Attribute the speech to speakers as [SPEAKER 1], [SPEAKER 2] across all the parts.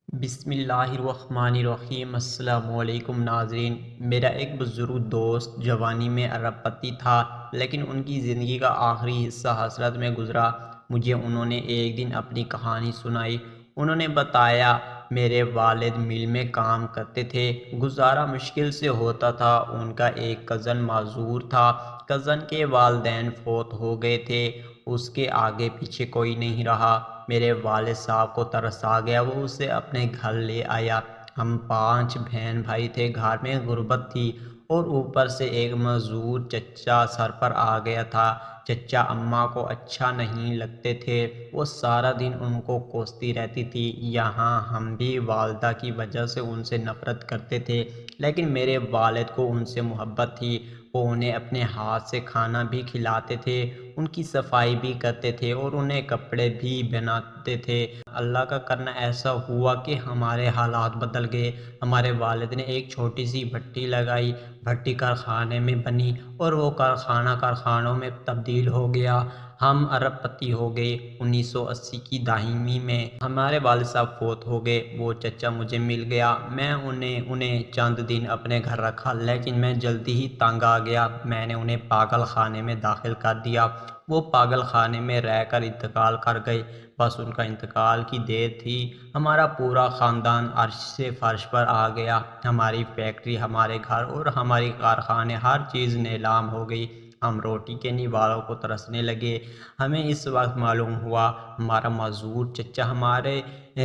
[SPEAKER 1] بسم اللہ الرحمن الرحیم۔ السلام علیکم ناظرین۔ میرا ایک بزرگ دوست جوانی میں ارب پتی تھا، لیکن ان کی زندگی کا آخری حصہ حسرت میں گزرا۔ مجھے انہوں نے ایک دن اپنی کہانی سنائی۔ انہوں نے بتایا، میرے والد مل میں کام کرتے تھے، گزارا مشکل سے ہوتا تھا۔ ان کا ایک کزن معذور تھا، کزن کے والدین فوت ہو گئے تھے، اس کے آگے پیچھے کوئی نہیں رہا۔ میرے والد صاحب کو ترس آ گیا، وہ اسے اپنے گھر لے آیا۔ ہم 5 بہن بھائی تھے، گھر میں غربت تھی، اور اوپر سے ایک معذور چچا سر پر آ گیا تھا۔ چچا اماں کو اچھا نہیں لگتے تھے، وہ سارا دن ان کو کوستی رہتی تھی۔ یہاں ہم بھی والدہ کی وجہ سے ان سے نفرت کرتے تھے، لیکن میرے والد کو ان سے محبت تھی۔ وہ انہیں اپنے ہاتھ سے کھانا بھی کھلاتے تھے، ان کی صفائی بھی کرتے تھے، اور انہیں کپڑے بھی بناتے تھے۔ اللہ کا کرنا ایسا ہوا کہ ہمارے حالات بدل گئے۔ ہمارے والد نے ایک چھوٹی سی بھٹی لگائی، بھٹی کارخانے میں بنی، اور وہ کارخانہ کارخانوں میں تبدیل ہو گیا۔ ہم ارب پتی ہو گئے۔ 1980 کی دہائی میں ہمارے والد صاحب فوت ہو گئے۔ وہ چچا مجھے مل گیا، میں انہیں چند دن اپنے گھر رکھا، لیکن میں جلدی ہی تنگ آ گیا۔ میں نے انہیں پاگل خانے میں داخل کر دیا۔ وہ پاگل خانے میں رہ کر انتقال کر گئے۔ بس ان کا انتقال کی دیر تھی، ہمارا پورا خاندان عرش سے فرش پر آ گیا۔ ہماری فیکٹری، ہمارے گھر اور ہماری کارخانے، ہر چیز نیلام ہو گئی۔ ہم روٹی کے نیوالوں کو ترسنے لگے۔ ہمیں اس وقت معلوم ہوا ہمارا معذور چچا ہمارے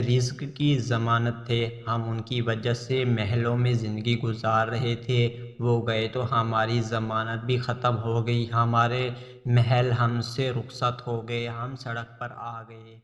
[SPEAKER 1] رزق کی ضمانت تھے۔ ہم ان کی وجہ سے محلوں میں زندگی گزار رہے تھے، وہ گئے تو ہماری ضمانت بھی ختم ہو گئی، ہمارے محل ہم سے رخصت ہو گئے، ہم سڑک پر آ گئے۔